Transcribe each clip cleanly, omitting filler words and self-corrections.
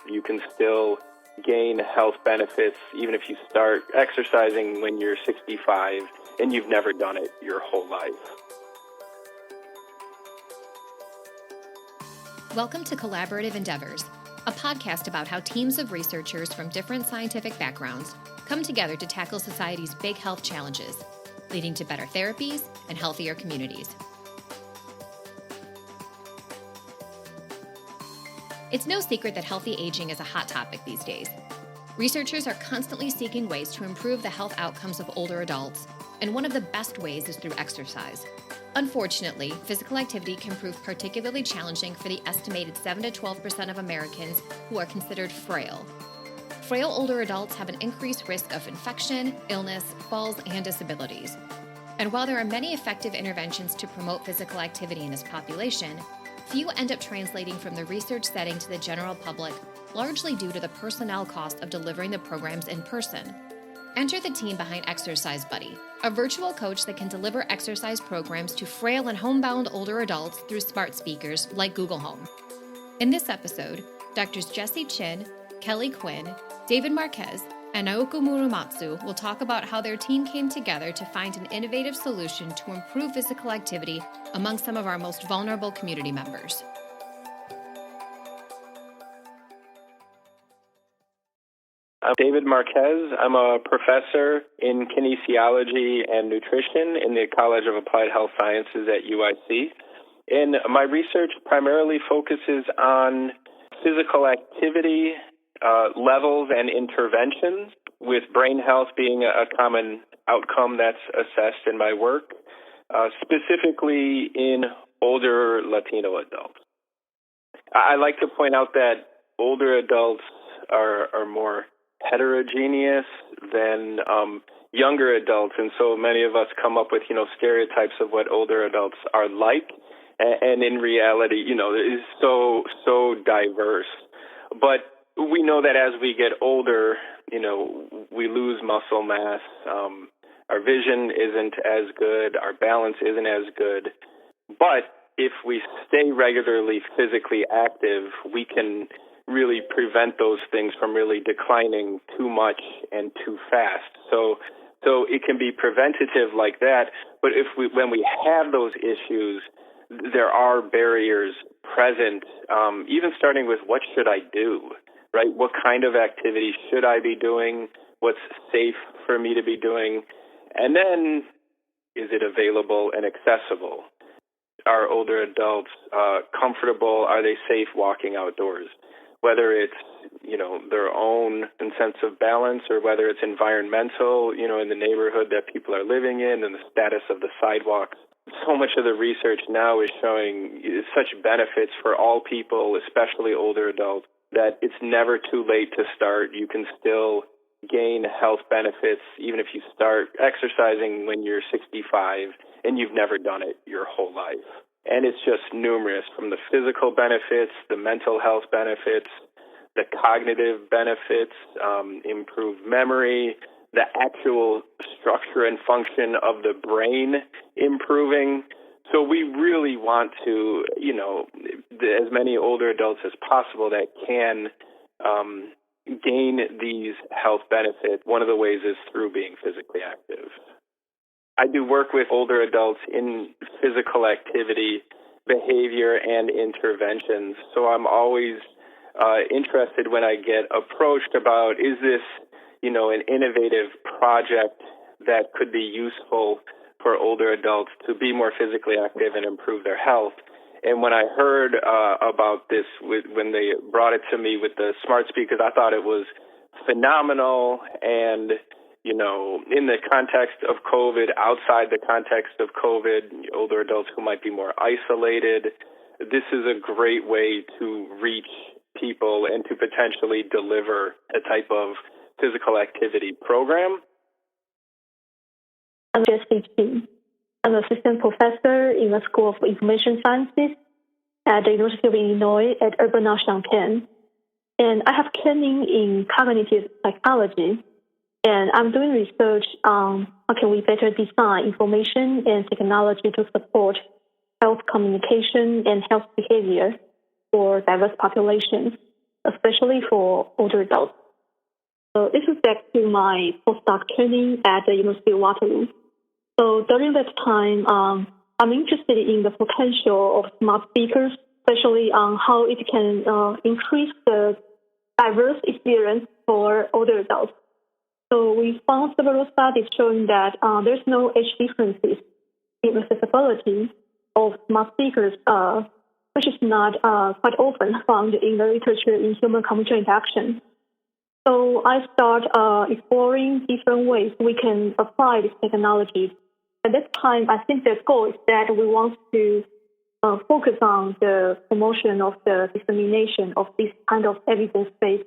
you can still gain health benefits even if you start exercising when you're 65 and you've never done it your whole life. Welcome to Collaborative Endeavors, a podcast about how teams of researchers from different scientific backgrounds come together to tackle society's big health challenges, leading to better therapies and healthier communities. It's no secret that healthy aging is a hot topic these days. Researchers are constantly seeking ways to improve the health outcomes of older adults, and one of the best ways is through exercise. Unfortunately, physical activity can prove particularly challenging for the estimated 7 to 12% of Americans who are considered frail. Frail older adults have an increased risk of infection, illness, falls, and disabilities. And while there are many effective interventions to promote physical activity in this population, few end up translating from the research setting to the general public, largely due to the personnel cost of delivering the programs in person. Enter the team behind Exercise Buddy, a virtual coach that can deliver exercise programs to frail and homebound older adults through smart speakers like Google Home. In this episode, Drs. Jessie Chin, Kelly Quinn, David Marquez, and Naoko Murumatsu will talk about how their team came together to find an innovative solution to improve physical activity among some of our most vulnerable community members. I'm David Marquez. I'm a professor in kinesiology and nutrition in the College of Applied Health Sciences at UIC. And my research primarily focuses on physical activity levels and interventions, with brain health being a common outcome that's assessed in my work, specifically in older Latino adults. I like to point out that older adults are more heterogeneous than younger adults, and so many of us come up with stereotypes of what older adults are like, and in reality it is so diverse. But we know that as we get older we lose muscle mass, our vision isn't as good, our balance isn't as good, but if we stay regularly physically active, we can really prevent those things from really declining too much and too fast. So it can be preventative like that, but when we have those issues, there are barriers present, even starting with what should I do, right? What kind of activity should I be doing? What's safe for me to be doing? And then, is it available and accessible? Are older adults comfortable? Are they safe walking outdoors? Whether it's, their own sense of balance, or whether it's environmental, in the neighborhood that people are living in and the status of the sidewalks. So much of the research now is showing such benefits for all people, especially older adults, that it's never too late to start. You can still gain health benefits even if you start exercising when you're 65 and you've never done it your whole life. And it's just numerous, from the physical benefits, the mental health benefits, the cognitive benefits, improved memory, the actual structure and function of the brain improving. So we really want to, as many older adults as possible that can gain these health benefits. One of the ways is through being physically active. I do work with older adults in physical activity, behavior, and interventions. So I'm always interested when I get approached about, is this, an innovative project that could be useful for older adults to be more physically active and improve their health. And when I heard about this, when they brought it to me with the smart speakers, I thought it was phenomenal. And in the context of COVID, outside the context of COVID, older adults who might be more isolated, this is a great way to reach people and to potentially deliver a type of physical activity program. I'm Jessie Chin. I'm an assistant professor in the School of Information Sciences at the University of Illinois at Urbana-Champaign. And I have training in cognitive psychology. And I'm doing research on how can we better design information and technology to support health communication and health behavior for diverse populations. especially for older adults. So this is back to my postdoc training at the University of Waterloo. So during that time, I'm interested in the potential of smart speakers, especially on how it can increase the diverse experience for older adults. So we found several studies showing that there's no age differences in accessibility of smart speakers, which is not quite often found in the literature in human-computer interaction. So I start exploring different ways we can apply this technology. At this time, I think the goal is that we want to focus on the promotion of the dissemination of this kind of evidence-based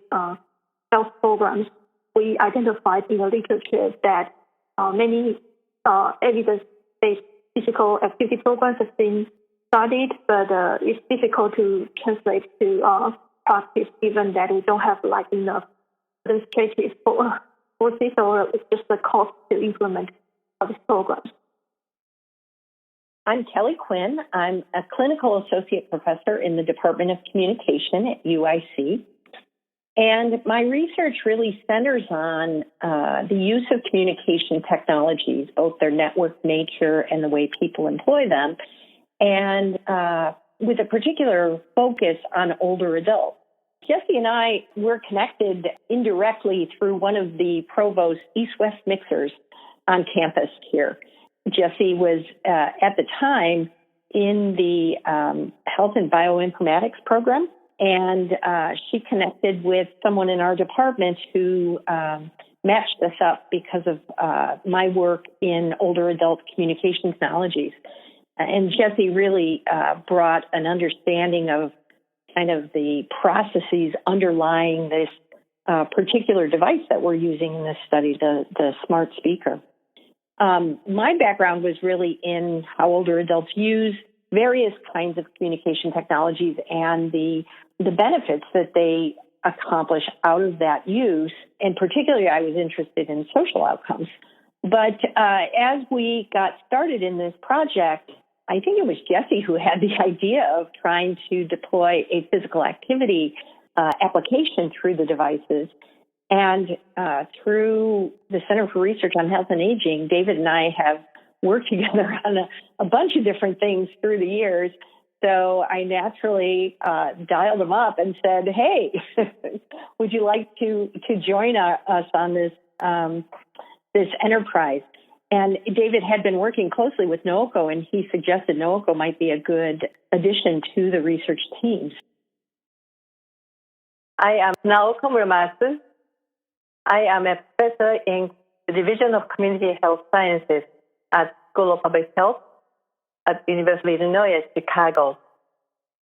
health programs. We identified in the literature that many evidence-based physical activity programs have been studied, but it's difficult to translate to practice given that we don't have enough administrative forces or it's just the cost to implement these programs. I'm Kelly Quinn. I'm a clinical associate professor in the Department of Communication at UIC. And my research really centers on the use of communication technologies, both their network nature and the way people employ them, and with a particular focus on older adults. Jesse and I were connected indirectly through one of the Provost's East-West mixers on campus here. Jesse was, at the time, in the Health and Bioinformatics program, and she connected with someone in our department who matched us up because of my work in older adult communication technologies. And Jesse really brought an understanding of kind of the processes underlying this particular device that we're using in this study, the smart speaker. My background was really in how older adults use various kinds of communication technologies and the benefits that they accomplish out of that use. And particularly, I was interested in social outcomes. But as we got started in this project, I think it was Jesse who had the idea of trying to deploy a physical activity application through the devices. And through the Center for Research on Health and Aging, David and I have worked together on a bunch of different things through the years. So I naturally dialed him up and said, hey, would you like to join us on this enterprise? And David had been working closely with Nooko, and he suggested Nooko might be a good addition to the research teams. I am Naoko Muramatsu. I am a professor in the Division of Community Health Sciences at School of Public Health at University of Illinois at Chicago.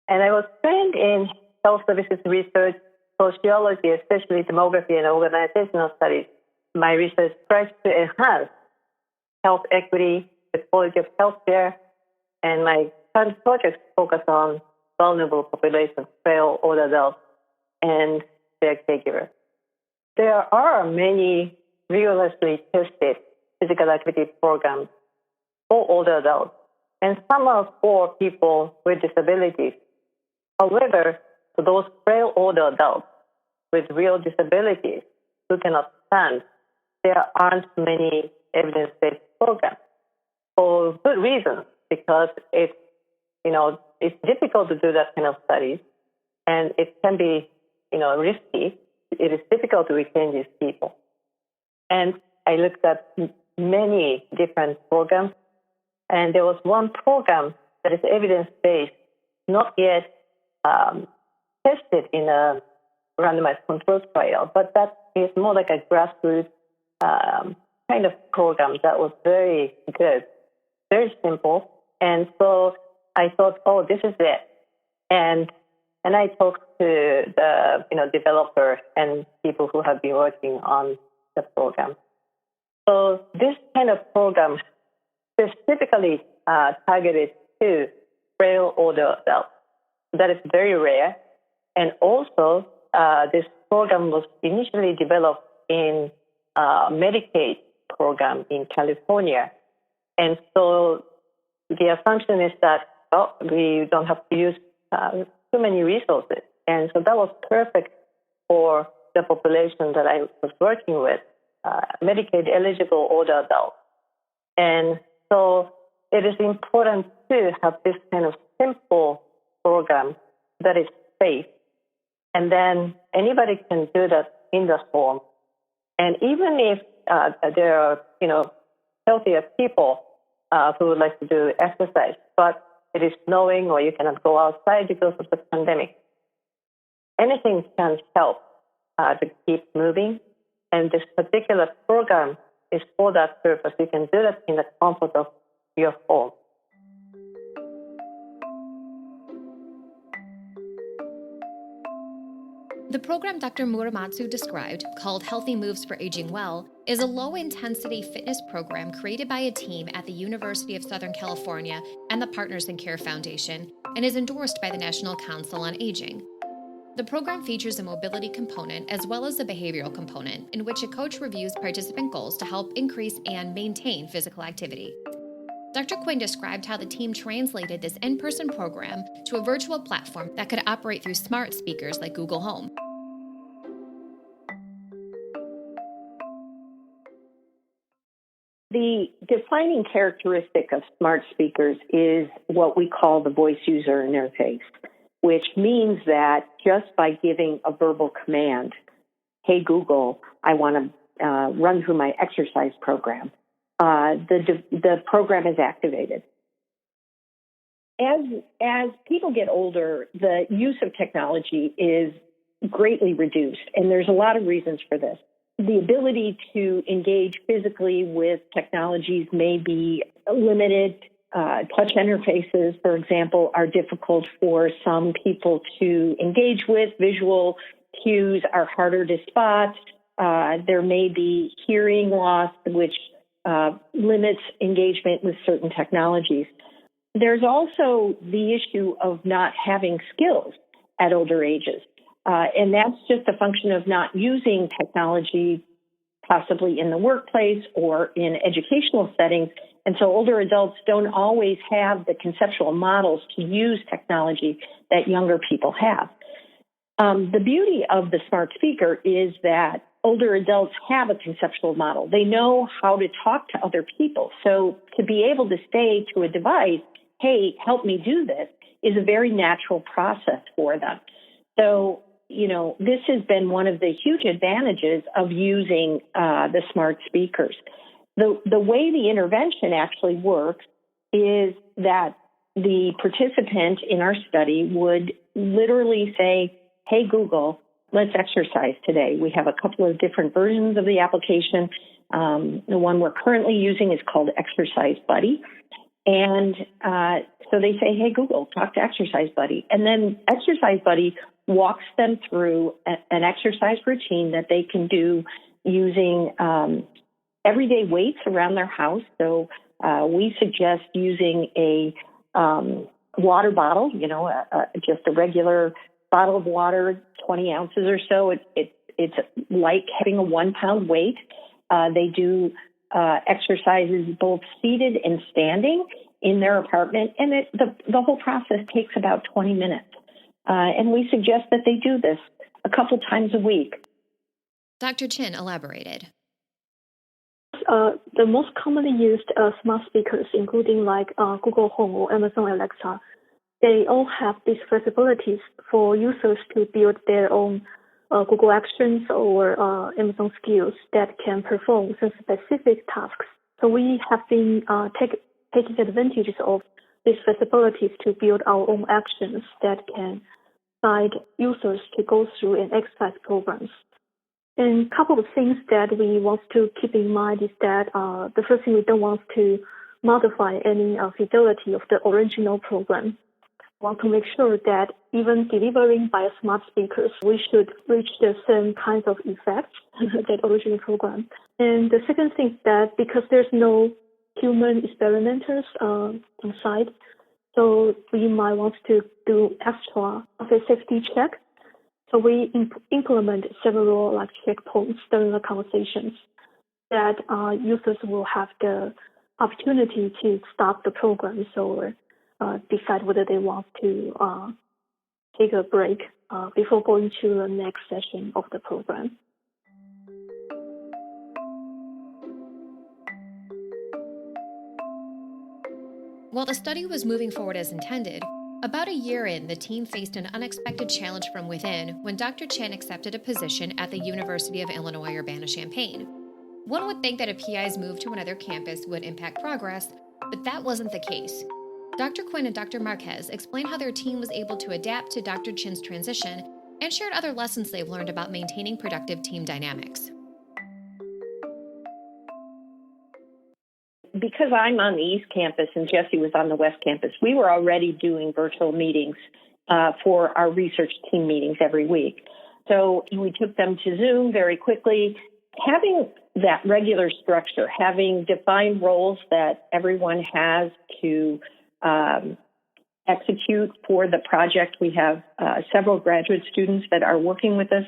And I was trained in health services research, sociology, especially demography and organizational studies. My research tries to enhance health equity, the quality of healthcare, and my current projects focus on vulnerable populations, frail older adults, and their caregivers. There are many rigorously tested physical activity programs for older adults, and some are for people with disabilities. However, for those frail older adults with real disabilities who cannot stand, there aren't many evidence-based programs for good reasons, because it's difficult to do that kind of studies, and it can be, risky. It is difficult to retain these people. And I looked at many different programs, and there was one program that is evidence-based, not yet tested in a randomized control trial, but that is more like a grassroots kind of program that was very good, very simple. And so I thought, oh, this is it. And I talked to the developer and people who have been working on the program. So this kind of program specifically targeted to frail older adults. That is very rare. And also, this program was initially developed in Medicaid program in California. And so the assumption is that, we don't have to use too many resources. And so that was perfect for the population that I was working with, Medicaid-eligible older adults. And so it is important to have this kind of simple program that is safe. And then anybody can do that in the home. And even if there are, healthier people who would like to do exercise, but it is snowing or you cannot go outside because of the pandemic, anything can help to keep moving. And this particular program is for that purpose. You can do that in the comfort of your home. The program Dr. Muramatsu described, called Healthy Moves for Aging Well, is a low-intensity fitness program created by a team at the University of Southern California and the Partners in Care Foundation, and is endorsed by the National Council on Aging. The program features a mobility component as well as a behavioral component in which a coach reviews participant goals to help increase and maintain physical activity. Dr. Quinn described how the team translated this in-person program to a virtual platform that could operate through smart speakers like Google Home. The defining characteristic of smart speakers is what we call the voice user interface, which means that just by giving a verbal command, hey, Google, I want to run through my exercise program, the program is activated. As people get older, the use of technology is greatly reduced, and there's a lot of reasons for this. The ability to engage physically with technologies may be limited. Touch interfaces, for example, are difficult for some people to engage with. Visual cues are harder to spot. There may be hearing loss, which limits engagement with certain technologies. There's also the issue of not having skills at older ages. And that's just a function of not using technology, possibly in the workplace or in educational settings. And so older adults don't always have the conceptual models to use technology that younger people have. The beauty of the smart speaker is that older adults have a conceptual model. They know how to talk to other people. So to be able to say to a device, hey, help me do this, is a very natural process for them. So, this has been one of the huge advantages of using the smart speakers. The way the intervention actually works is that the participant in our study would literally say, hey, Google, let's exercise today. We have a couple of different versions of the application. The one we're currently using is called Exercise Buddy. And so they say, hey, Google, talk to Exercise Buddy. And then Exercise Buddy walks them through an exercise routine that they can do using everyday weights around their house. So we suggest using a water bottle, just a regular bottle of water, 20 ounces or so. It's like having a 1 pound weight. They do exercises both seated and standing in their apartment, and the whole process takes about 20 minutes. And we suggest that they do this a couple times a week. Dr. Chin elaborated. The most commonly used smart speakers, including like Google Home or Amazon Alexa, they all have these flexibilities for users to build their own Google Actions or Amazon skills that can perform some specific tasks. So we have been taking advantage of these flexibilities to build our own actions that can guide users to go through an exercise programs. And a couple of things that we want to keep in mind is that the first thing, we don't want to modify any fidelity of the original program. We want to make sure that even delivering by smart speakers, we should reach the same kinds of effects that original program. And the second thing is that because there's no human experimenters on site, so we might want to do extra of a safety check. So we implement several checkpoints during the conversations that users will have the opportunity to stop the programs or decide whether they want to take a break before going to the next session of the program. While the study was moving forward as intended, about a year in, the team faced an unexpected challenge from within when Dr. Chen accepted a position at the University of Illinois Urbana-Champaign. One would think that a PI's move to another campus would impact progress, but that wasn't the case. Dr. Quinn and Dr. Marquez explained how their team was able to adapt to Dr. Chen's transition and shared other lessons they've learned about maintaining productive team dynamics. Because I'm on the East Campus and Jesse was on the West Campus, we were already doing virtual meetings for our research team meetings every week. So we took them to Zoom very quickly. Having that regular structure, having defined roles that everyone has to execute for the project. We have several graduate students that are working with us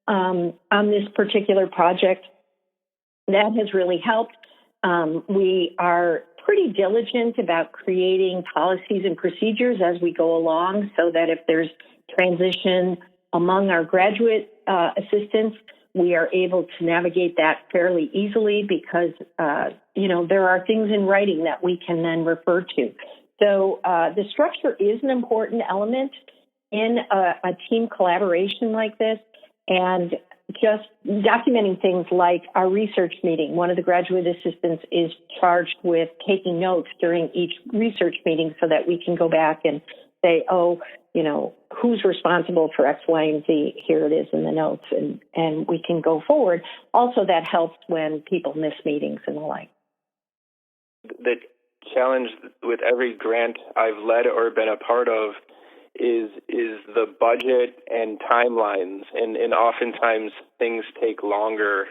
on this particular project. That has really helped. We are pretty diligent about creating policies and procedures as we go along so that if there's transition among our graduate assistants, we are able to navigate that fairly easily because, there are things in writing that we can then refer to. So the structure is an important element in a team collaboration like this, and just documenting things like our research meeting. One of the graduate assistants is charged with taking notes during each research meeting so that we can go back and say, who's responsible for X, Y, and Z? Here it is in the notes, and we can go forward. Also, that helps when people miss meetings and the like. The challenge with every grant I've led or been a part of is the budget and timelines, and oftentimes things take longer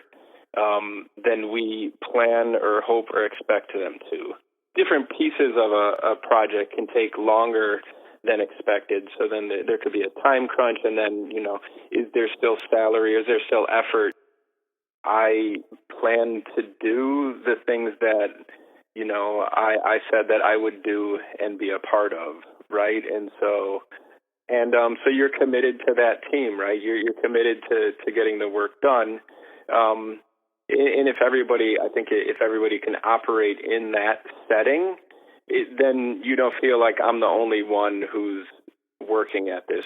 than we plan or hope or expect them to. Different pieces of a project can take longer than expected, so then there could be a time crunch, and then, is there still salary, is there still effort? I plan to do the things that, I said that I would do and be a part of, right? And so you're committed to that team, right? You're committed to getting the work done. And if everybody can operate in that setting, then you don't feel like I'm the only one who's working at this.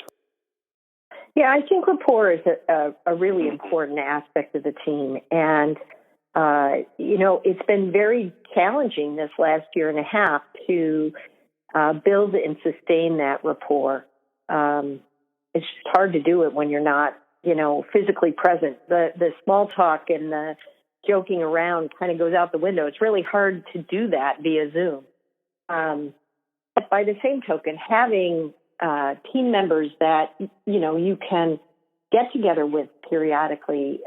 Yeah, I think rapport is a really important aspect of the team. And, it's been very challenging this last year and a half to build and sustain that rapport. It's just hard to do it when you're not, physically present. The small talk and the joking around kind of goes out the window. It's really hard to do that via Zoom. But by the same token, having team members that, you can get together with periodically,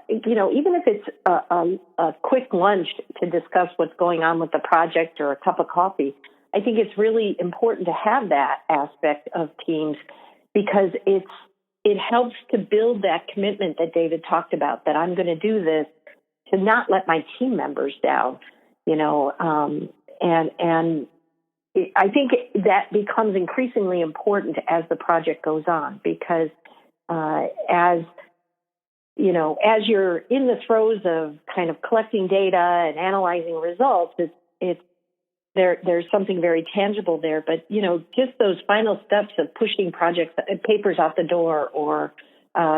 even if it's a quick lunch to discuss what's going on with the project or a cup of coffee, I think it's really important to have that aspect of teams because it helps to build that commitment that David talked about, that I'm going to do this to not let my team members down, and I think that becomes increasingly important as the project goes on because as you're in the throes of kind of collecting data and analyzing results, there's something very tangible there. But, just those final steps of pushing papers out the door or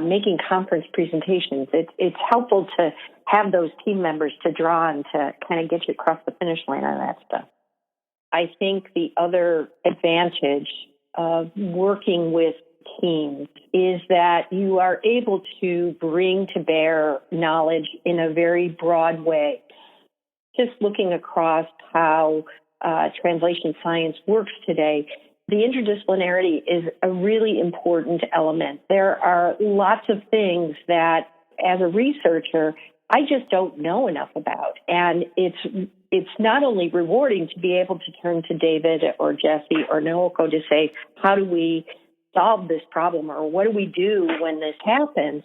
making conference presentations, it's helpful to have those team members to draw on to kind of get you across the finish line on that stuff. I think the other advantage of working with teams is that you are able to bring to bear knowledge in a very broad way. Just looking across how translation science works today, the interdisciplinarity is a really important element. There are lots of things that, as a researcher, I just don't know enough about. And it's not only rewarding to be able to turn to David or Jesse or Nooko to say, how do we solve this problem or what do we do when this happens?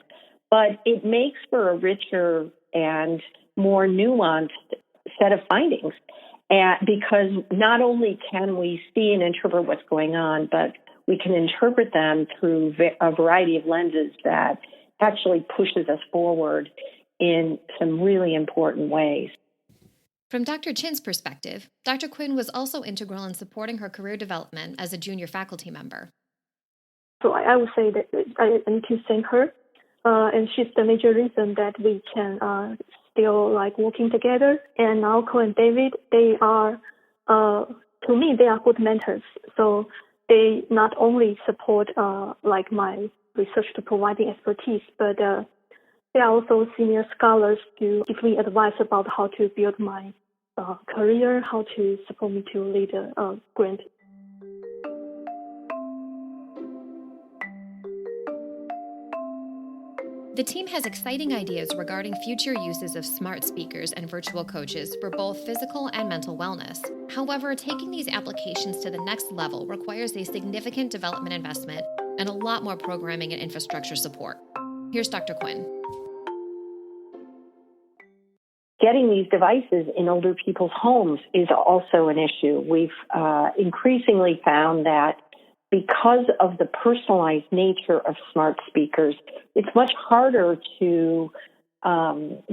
But it makes for a richer and more nuanced set of findings. And because not only can we see and interpret what's going on, but we can interpret them through a variety of lenses that actually pushes us forward in some really important ways. From Dr. Chin's perspective, Dr. Quinn was also integral in supporting her career development as a junior faculty member. So I would say that I need to thank her, and she's the major reason that we can still working together. And Alco and David, they are, to me, they are good mentors. So they not only support my research to providing expertise, but they are also senior scholars to give me advice about how to build my career, how to support me to lead a grant. The team has exciting ideas regarding future uses of smart speakers and virtual coaches for both physical and mental wellness. However, taking these applications to the next level requires a significant development investment and a lot more programming and infrastructure support. Here's Dr. Quinn. Getting these devices in older people's homes is also an issue. We've increasingly found that because of the personalized nature of smart speakers, it's much harder to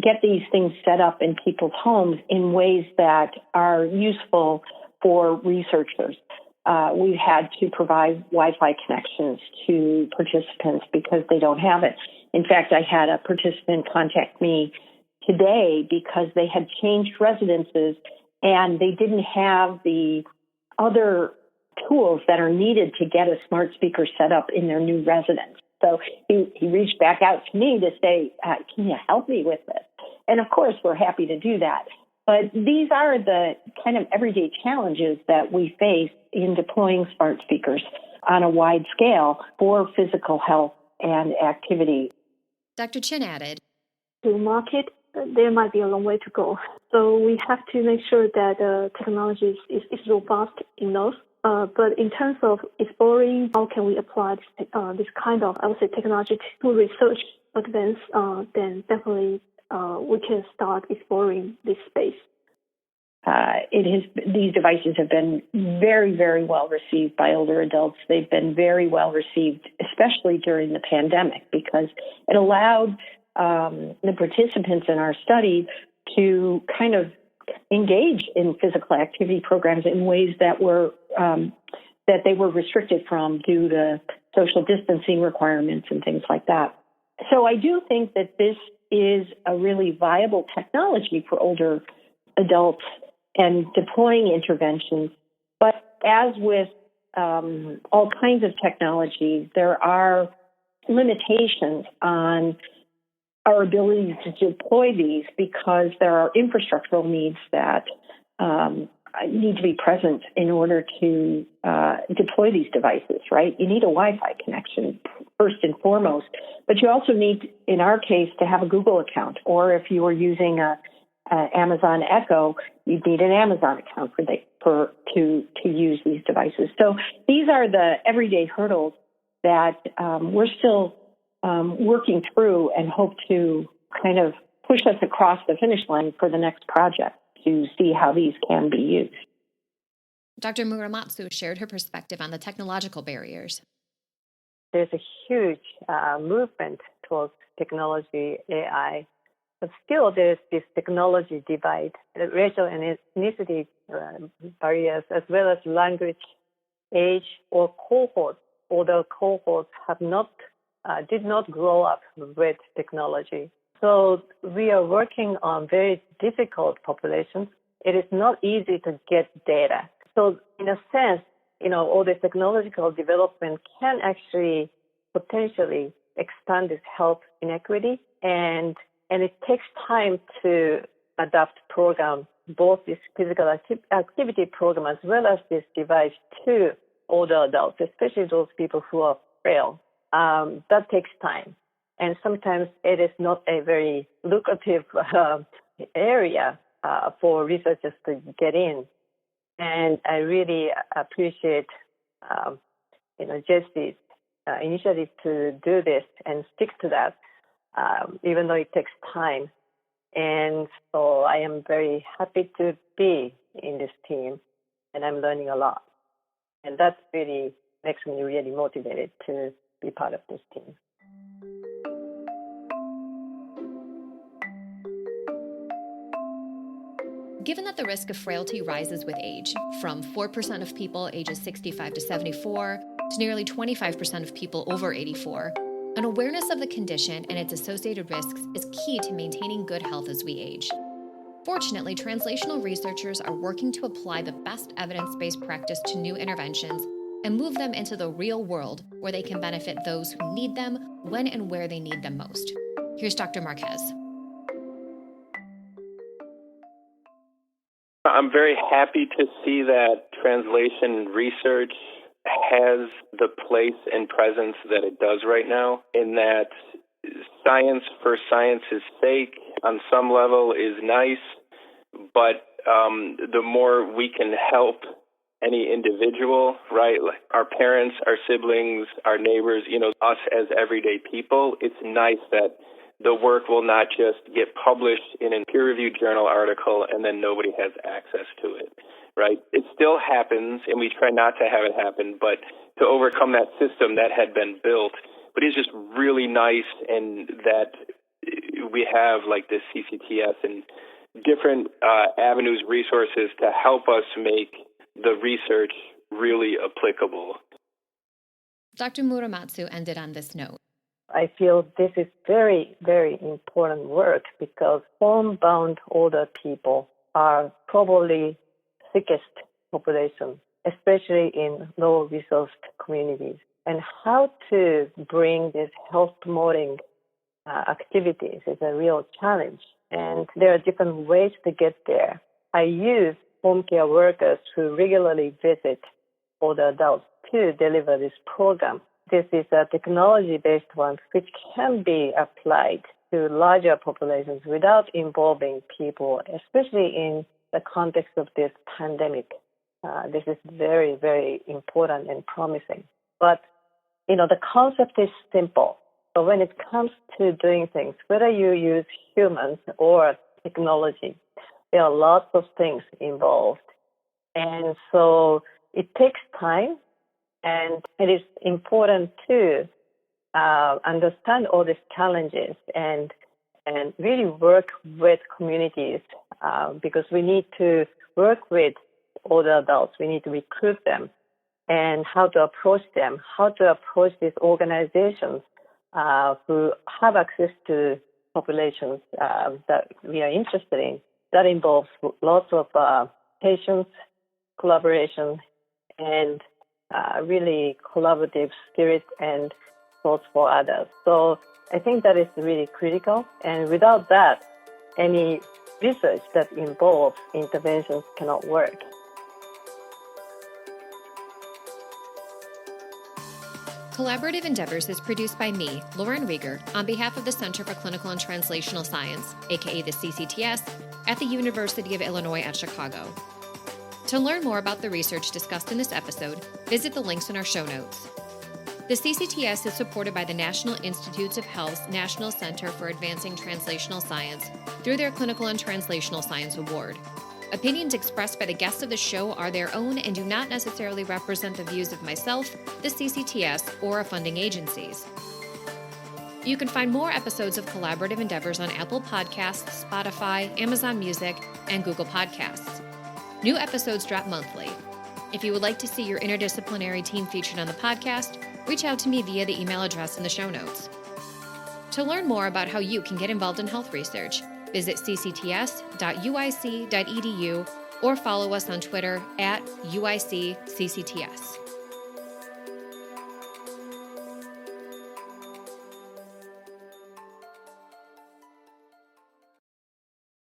get these things set up in people's homes in ways that are useful for researchers. We've had to provide Wi-Fi connections to participants because they don't have it. In fact, I had a participant contact me today because they had changed residences and they didn't have the other tools that are needed to get a smart speaker set up in their new residence. So he reached back out to me to say, can you help me with this? And of course, we're happy to do that. But these are the kind of everyday challenges that we face in deploying smart speakers on a wide scale for physical health and activity. Dr. Chin added, to market, there might be a long way to go. So we have to make sure that technology is robust enough. But in terms of exploring how can we apply this kind of, I would say, technology to research advance, then definitely we can start exploring this space. These devices have been very, very well received by older adults. They've been very well received, especially during the pandemic, because it allowed the participants in our study to kind of engage in physical activity programs in ways that were that they were restricted from due to social distancing requirements and things like that. So I do think that this is a really viable technology for older adults and deploying interventions. But as with all kinds of technology, there are limitations on our ability to deploy these because there are infrastructural needs that need to be present in order to deploy these devices, right? You need a Wi-Fi connection first and foremost, but you also need, in our case, to have a Google account, or if you are using a Amazon Echo, you'd need an Amazon account to use these devices. So these are the everyday hurdles that we're still working through and hope to kind of push us across the finish line for the next project to see how these can be used. Dr. Muramatsu shared her perspective on the technological barriers. There's a huge movement towards technology, AI, but still there's this technology divide, racial and ethnicity barriers, as well as language, age, or cohorts. Older cohorts did not grow up with technology. So we are working on very difficult populations. It is not easy to get data. So in a sense, all the technological development can actually potentially expand this health inequity, and it takes time to adapt program, both this physical activity program as well as this device to older adults, especially those people who are frail. That takes time. And sometimes it is not a very lucrative area for researchers to get in. And I really appreciate, Jesse's initiative to do this and stick to that, even though it takes time. And so I am very happy to be in this team, and I'm learning a lot. And that's really makes me really motivated to be part of this team. Given that the risk of frailty rises with age, from 4% of people ages 65 to 74 to nearly 25% of people over 84, an awareness of the condition and its associated risks is key to maintaining good health as we age. Fortunately, translational researchers are working to apply the best evidence-based practice to new interventions and move them into the real world where they can benefit those who need them when and where they need them most. Here's Dr. Marquez. I'm very happy to see that translation research has the place and presence that it does right now, in that science for science's sake on some level is nice, but the more we can help any individual, right, like our parents, our siblings, our neighbors, us as everyday people, it's nice that the work will not just get published in a peer-reviewed journal article and then nobody has access to it, right? It still happens, and we try not to have it happen, but to overcome that system that had been built. But it's just really nice, and that we have like this CCTS and different avenues, resources to help us make the research really applicable. Dr. Muramatsu ended on this note. I feel this is very, very important work because homebound older people are probably sickest population, especially in low-resourced communities. And how to bring these health-promoting activities is a real challenge. And there are different ways to get there. I use home care workers who regularly visit older adults to deliver this program. This is a technology-based one which can be applied to larger populations without involving people, especially in the context of this pandemic. This is very, very important and promising. But, the concept is simple. But when it comes to doing things, whether you use humans or technology, there are lots of things involved. And so it takes time, and it is important to understand all these challenges and really work with communities because we need to work with older adults. We need to recruit them and how to approach them, how to approach these organizations who have access to populations that we are interested in. That involves lots of patients, collaboration, and really collaborative spirit and thoughts for others. So I think that is really critical. And without that, any research that involves interventions cannot work. Collaborative Endeavors is produced by me, Lauren Rieger, on behalf of the Center for Clinical and Translational Science, aka the CCTS, at the University of Illinois at Chicago. To learn more about the research discussed in this episode, visit the links in our show notes. The CCTS is supported by the National Institutes of Health's National Center for Advancing Translational Science through their Clinical and Translational Science Award. Opinions expressed by the guests of the show are their own and do not necessarily represent the views of myself, the CCTS, or our funding agencies. You can find more episodes of Collaborative Endeavors on Apple Podcasts, Spotify, Amazon Music, and Google Podcasts. New episodes drop monthly. If you would like to see your interdisciplinary team featured on the podcast, reach out to me via the email address in the show notes. To learn more about how you can get involved in health research, visit ccts.uic.edu or follow us on Twitter @UICCCTS.